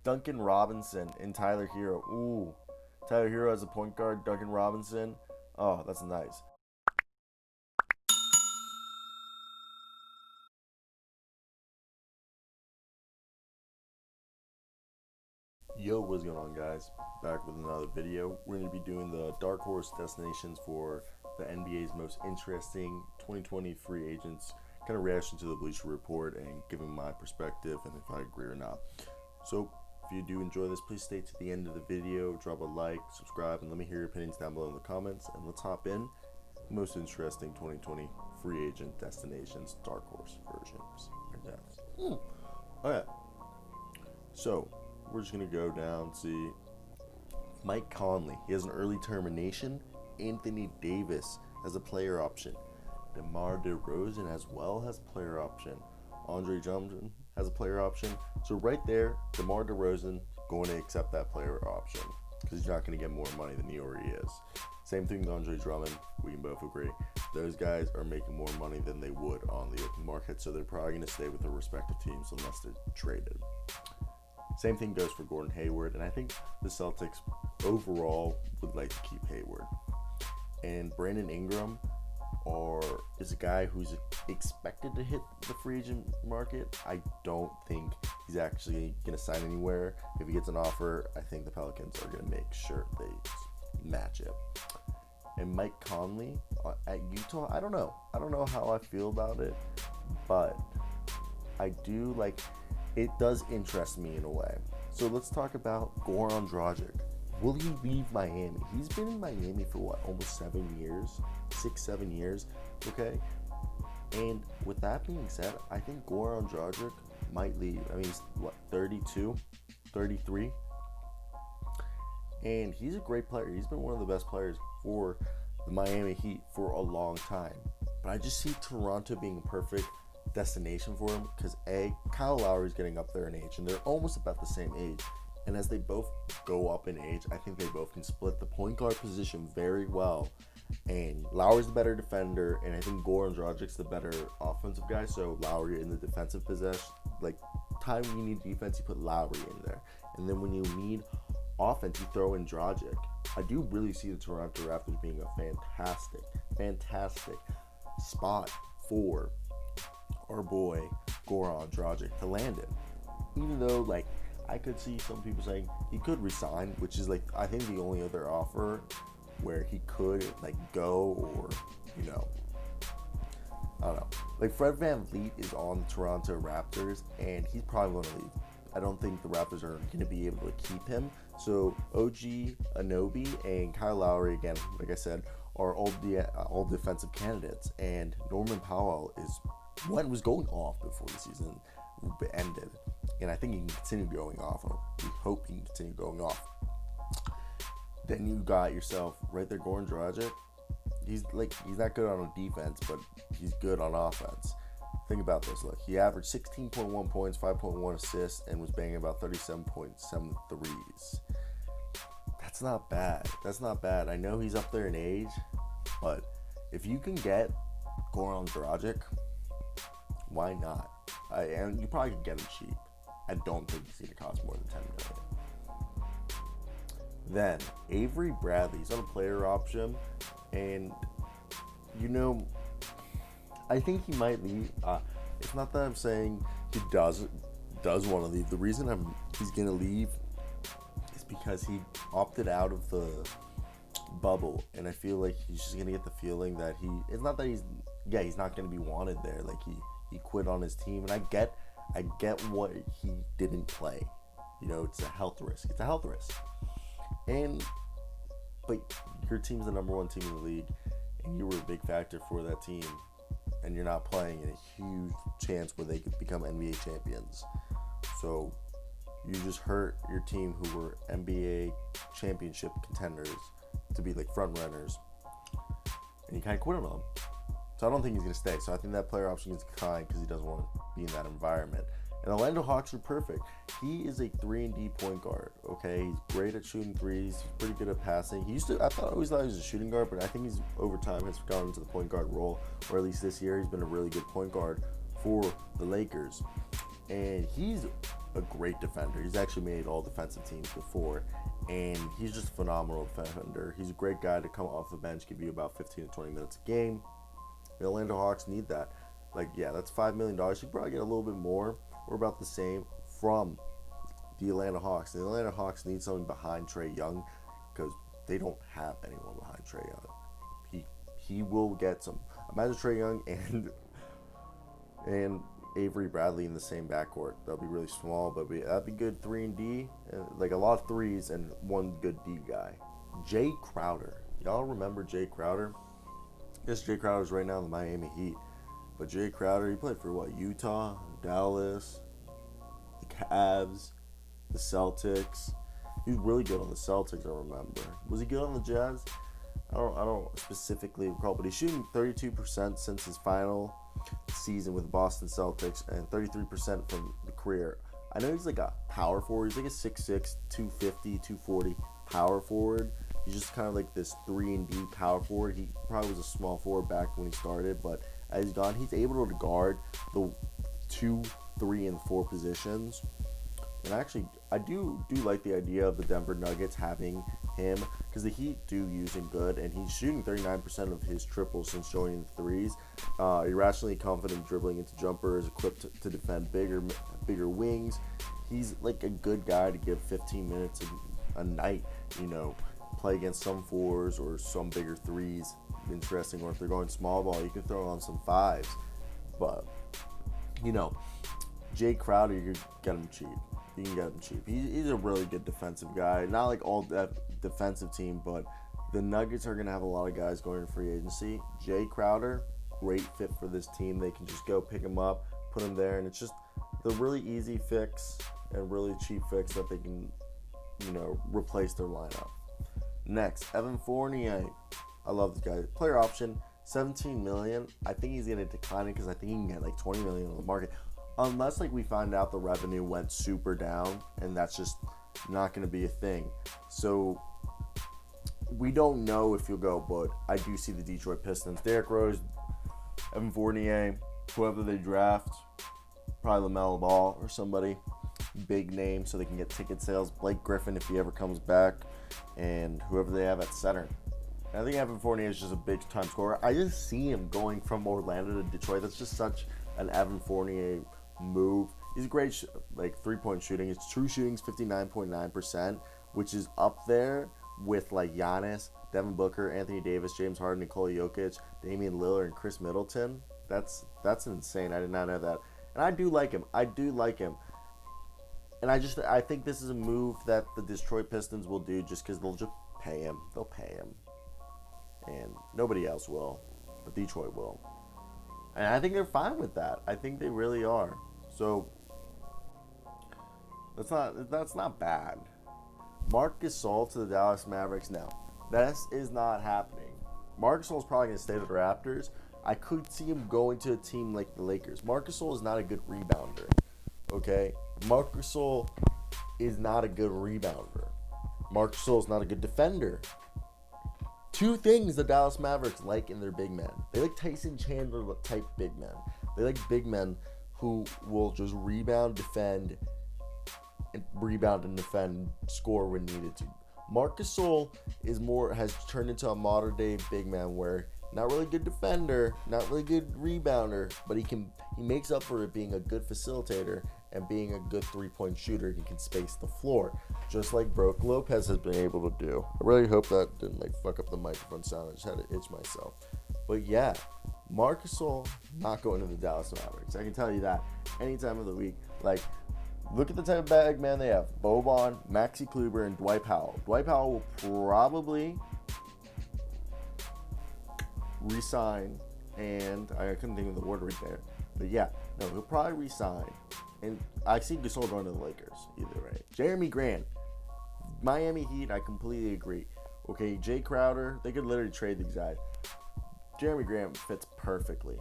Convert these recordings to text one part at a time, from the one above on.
Duncan Robinson and Tyler Hero. Ooh, Tyler Hero as a point guard. Duncan Robinson. Oh, that's nice. Yo, what's going on, guys? Back with another video. We're going to be doing the dark horse destinations for the NBA's most interesting 2020 free agents. Kind of reaction to the Bleacher Report and giving my perspective and if I agree or not. So, if you do enjoy this, please stay to the end of the video. Drop a like, subscribe, and let me hear your opinions down below in the comments. And let's hop in. Most interesting 2020 free agent destinations, dark horse versions. Okay. So, we're just going to go down, see Mike Conley. He has an early termination. Anthony Davis has a player option. DeMar DeRozan as well has a player option. Andre Drummond has a player option. So right there, DeMar DeRozan going to accept that player option because he's not going to get more money than he already is. Same thing with Andre Drummond. We can both agree. Those guys are making more money than they would on the open market, so they're probably going to stay with their respective teams unless they're traded. Same thing goes for Gordon Hayward, and I think the Celtics overall would like to keep Hayward. And Brandon Ingram is a guy who's expected to hit the free agent market. I don't think he's actually going to sign anywhere. If he gets an offer, I think the Pelicans are going to make sure they match it. And Mike Conley at Utah, I don't know. I don't know how I feel about it, but I do like. It does interest me in a way. So let's talk about Goran Dragic. Will he leave Miami? He's been in Miami for what, almost 7 years? 6-7 years, okay? And with that being said, I think Goran Dragic might leave. I mean, he's, 32, 33? And he's a great player. He's been one of the best players for the Miami Heat for a long time. But I just see Toronto being a perfect destination for him because Kyle Lowry's getting up there in age and they're almost about the same age, and as they both go up in age, I think they both can split the point guard position very well, and Lowry's the better defender, and I think Goran Dragic's the better offensive guy. So Lowry in the defensive possession, like time you need defense, you put Lowry in there, and then when you need offense, you throw in Dragic. I do really see the Toronto Raptors being a fantastic spot for our boy Goran Dragic to land in. Even though, like, I could see some people saying he could resign, which is, like, I think the only other offer where he could, like, go or, I don't know. Like, Fred VanVleet is on the Toronto Raptors, and he's probably going to leave. I don't think the Raptors are going to be able to keep him. So, OG Anunoby and Kyle Lowry, again, like I said, are all defensive candidates, and Norman Powell was going off before the season ended, and I think he can continue going off. We hope he can continue going off. Then you got yourself right there, Goran Dragic. He's not good on defense, but he's good on offense. Think about this. Look, he averaged 16.1 points, 5.1 assists, and was banging about 37.7 threes. That's not bad. I know he's up there in age, but if you can get Goran Dragic, why not? And you probably can get him cheap. I don't think he's going to cost more than $10 million. Then Avery Bradley's on a player option, and I think he might leave. It's not that I'm saying he does want to leave. The reason he's going to leave is because he opted out of the bubble, and I feel like he's just going to get the feeling that it's not that he's not going to be wanted there. Like he quit on his team, and I get what he didn't play. It's a health risk. But your team's the number one team in the league, and you were a big factor for that team, and you're not playing in a huge chance where they could become NBA champions. So you just hurt your team, who were NBA championship contenders, to be like front runners, and you kind of quit on them. So I don't think he's going to stay. So I think that player option is declined because he doesn't want to be in that environment. And Orlando Hawks are perfect. He is a 3-and-D point guard, okay? He's great at shooting threes. He's pretty good at passing. I always thought he was a shooting guard, but I think he's, over time, has gone into the point guard role, or at least this year, he's been a really good point guard for the Lakers. And he's a great defender. He's actually made all defensive teams before, and he's just a phenomenal defender. He's a great guy to come off the bench, give you about 15 to 20 minutes a game. The Atlanta Hawks need that. That's $5 million. You could probably get a little bit more or about the same from the Atlanta Hawks. The Atlanta Hawks need something behind Trae Young because they don't have anyone behind Trae Young. He will get some. Imagine Trae Young and Avery Bradley in the same backcourt. That'll be really small, but that'd be good 3 and D, like a lot of threes and one good D guy. Jay Crowder. Y'all remember Jay Crowder? Yes, Jay Crowder's right now in the Miami Heat. But Jay Crowder, he played for what? Utah, Dallas, the Cavs, the Celtics. He was really good on the Celtics, I remember. Was he good on the Jazz? I don't specifically recall, but he's shooting 32% since his final season with the Boston Celtics and 33% from the career. I know he's like a power forward. He's like a 6'6", 250, 240 power forward. He's just kind of like this 3 and D power forward. He probably was a small forward back when he started, but as he's gone, he's able to guard the 2, 3, and 4 positions. And actually, I do like the idea of the Denver Nuggets having him because the Heat do use him good, and he's shooting 39% of his triples since joining the threes. Irrationally confident dribbling into jumpers, equipped to defend bigger wings. He's like a good guy to give 15 minutes a night, play against some 4s or some bigger 3s. Interesting, or if they're going small ball, you can throw on some 5s. But, Jay Crowder, you can get him cheap. He's a really good defensive guy. Not like all that defensive team, but the Nuggets are going to have a lot of guys going to free agency. Jay Crowder, great fit for this team. They can just go pick him up, put him there, and it's just the really easy fix and really cheap fix that they can, replace their lineup. Next, Evan Fournier. I love this guy. Player option, $17 million. I think he's going to decline it because I think he can get like $20 million on the market. Unless we find out the revenue went super down, and that's just not going to be a thing. So we don't know if he'll go, but I do see the Detroit Pistons. Derrick Rose, Evan Fournier, whoever they draft, probably LaMelo Ball or somebody, big name so they can get ticket sales. Blake Griffin if he ever comes back, and whoever they have at center. I think Evan Fournier is just a big-time scorer. I just see him going from Orlando to Detroit. That's just such an Evan Fournier move. He's a great three-point shooting. His true shooting's 59.9%, which is up there with Giannis, Devin Booker, Anthony Davis, James Harden, Nikola Jokic, Damian Lillard, and Chris Middleton. That's insane. I did not know that. And I do like him. And I think this is a move that the Detroit Pistons will do just because they'll just pay him. They'll pay him. And nobody else will. But Detroit will. And I think they're fine with that. I think they really are. So that's not bad. Marc Gasol to the Dallas Mavericks. No, that is not happening. Marc Gasol is probably going to stay to the Raptors. I could see him going to a team like the Lakers. Marc Gasol is not a good rebounder. Okay? Marc Gasol is not a good rebounder. Marc Gasol is not a good defender. 2 things the Dallas Mavericks like in their big men. They like Tyson Chandler type big men. They like big men who will just rebound, defend, score when needed to. Marc Gasol has turned into a modern day big man where not really good defender, not really good rebounder, but he makes up for it being a good facilitator and being a good 3-point shooter. He can space the floor, just like Brook Lopez has been able to do. I really hope that didn't fuck up the microphone sound. I just had to itch myself. But yeah, Marc Gasol not going to the Dallas Mavericks. I can tell you that any time of the week. Look at the type of bag man they have: Boban, Maxi Kleber, and Dwight Powell. Dwight Powell will probably resign, and I couldn't think of the word right there. But yeah, no, he'll probably resign. And I see Gasol going to the Lakers either way. Jeremy Grant, Miami Heat, I completely agree. Okay, Jay Crowder, they could literally trade these guys. Jeremy Grant fits perfectly.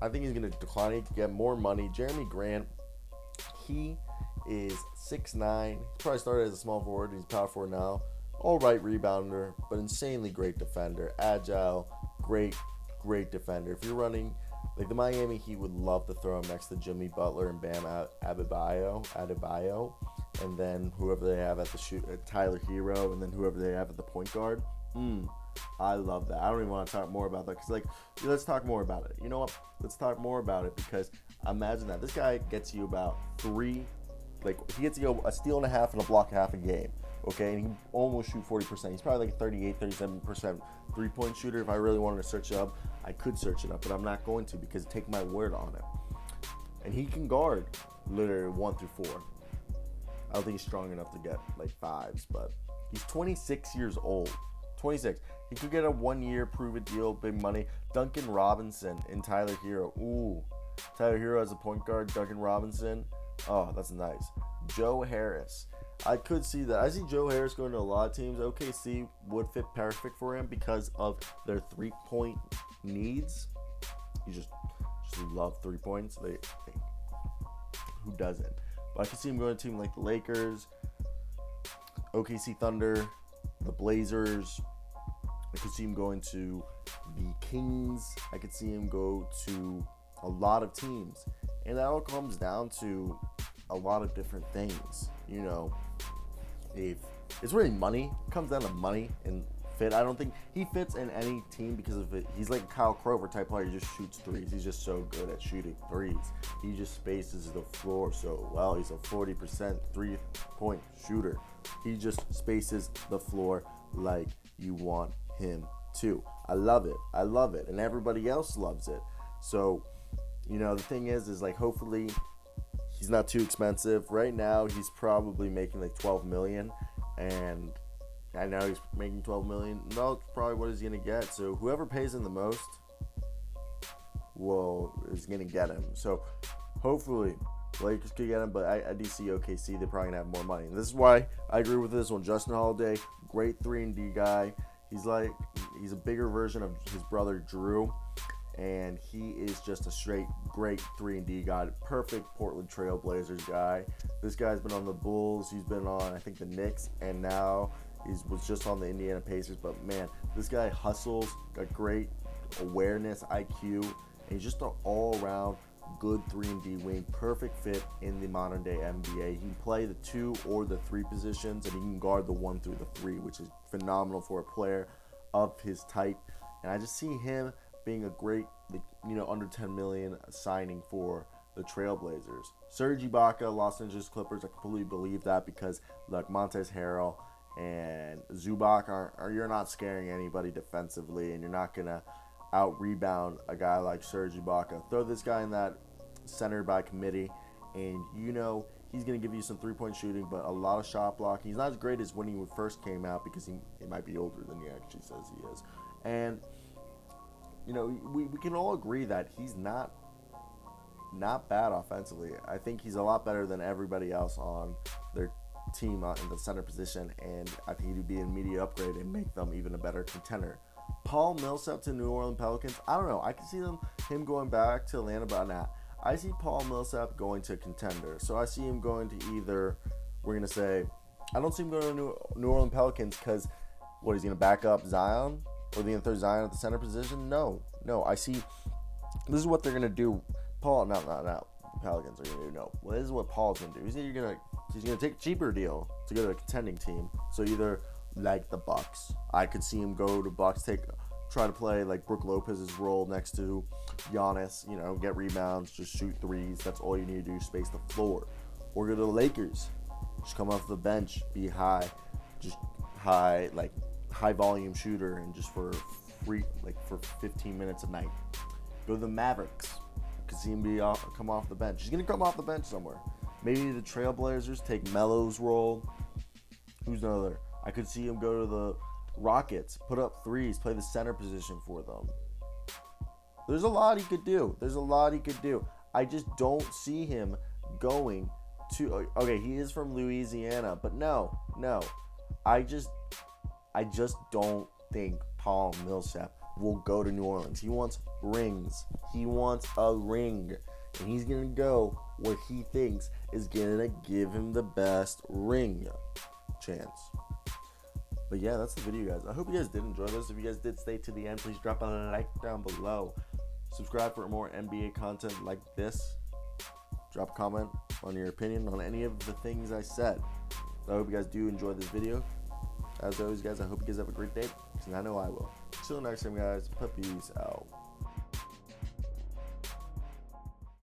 I think he's gonna decline it to get more money. Jeremy Grant, he is 6'9". He probably started as a small forward. He's a power forward now. All right rebounder, but insanely great defender. Agile, great defender. If you're running Like, the Miami Heat would love to throw him next to Jimmy Butler and Bam Adebayo, and then whoever they have at the Tyler Hero, and then whoever they have at the point guard. I love that. I don't even want to talk more about that, because, like, let's talk more about it. You know what? Let's talk more about it, because imagine that. This guy gets you about he gets you a steal and a half and a block and a half a game, okay? And he almost shoot 40%. He's probably like a 38, 37% three-point shooter. If I really wanted to search it up, I could search it up, but I'm not going to, because take my word on it. And he can guard literally 1 through 4. I don't think he's strong enough to get like 5s, but he's 26 years old. 26. He could get a 1-year prove-it deal, big money. Duncan Robinson and Tyler Hero. Ooh. Tyler Hero as a point guard, Duncan Robinson. Oh, that's nice. Joe Harris. I could see that. I see Joe Harris going to a lot of teams. OKC would fit perfect for him because of their three-point needs. You just love 3 points. Who doesn't? But I could see him going to a team like the Lakers, OKC Thunder, the Blazers. I could see him going to the Kings. I could see him go to a lot of teams. And that all comes down to a lot of different things. You know, if it's really money. It comes down to money and fit. I don't think he fits in any team because of it. He's like a Kyle Korver type player. He just shoots threes. He's just so good at shooting threes. He just spaces the floor so well. He's a 40% three-point shooter. He just spaces the floor like you want him to. I love it. I love it. And everybody else loves it. So, you know, the thing is like, hopefully he's not too expensive. Right now, he's probably making like $12 million. And I know he's making $12 million. No, it's probably what he's going to get. So whoever pays him the most is going to get him. So hopefully Lakers could get him, but I do see OKC. They're probably going to have more money. And this is why I agree with this one. Justin Holiday, great 3-and-D guy. He's a bigger version of his brother Drew. And he is just a straight great 3-and-D guy. Perfect Portland Trail Blazers guy. This guy's been on the Bulls. He's been on, I think, the Knicks. And now was just on the Indiana Pacers. But, man, this guy hustles, got great awareness, IQ. And he's just an all-around good 3-and-D wing. Perfect fit in the modern-day NBA. He can play the 2 or the 3 positions. And he can guard the 1 through the 3, which is phenomenal for a player of his type. And I just see him being a great, under $10 million signing for the Trailblazers. Serge Ibaka, Los Angeles Clippers, I completely believe that because, look, Montrezl Harrell and Zubac you're not scaring anybody defensively, and you're not going to out-rebound a guy like Serge Ibaka. Throw this guy in that center by committee, and he's going to give you some three-point shooting, but a lot of shot blocking. He's not as great as when he first came out because he might be older than he actually says he is. And we can all agree that he's not bad offensively. I think he's a lot better than everybody else on their team in the center position, and I think he'd be an immediate upgrade and make them even a better contender. Paul Millsap to New Orleans Pelicans, I don't know. I can see him going back to Atlanta, but not. I see Paul Millsap going to contender. So I see him going to either, I don't see him going to New Orleans Pelicans because, he's going to back up Zion? Or the third Zion at the center position? No. I see. This is what they're gonna do. Pelicans are gonna do. No. Well, this is what Paul's gonna do. He's gonna take a cheaper deal to go to a contending team. So either like the Bucks, I could see him go to Bucks, try to play like Brook Lopez's role next to Giannis. Get rebounds, just shoot threes. That's all you need to do. Space the floor. Or go to the Lakers, just come off the bench, be high volume shooter, and just for 15 minutes a night. Go to the Mavericks. You can see him come off the bench. He's gonna come off the bench somewhere. Maybe the Trailblazers take Melo's role. Who's another? I could see him go to the Rockets, put up threes, play the center position for them. There's a lot he could do. I just don't see him going to. Okay, he is from Louisiana, but no. I just don't think Paul Millsap will go to New Orleans. He wants rings. He wants a ring. And he's going to go where he thinks is going to give him the best ring chance. But yeah, that's the video, guys. I hope you guys did enjoy this. If you guys did stay to the end, please drop a like down below. Subscribe for more NBA content like this. Drop a comment on your opinion on any of the things I said. I hope you guys do enjoy this video. As always, guys, I hope you guys have a great day, because I know I will. Till next time, guys. Peace out.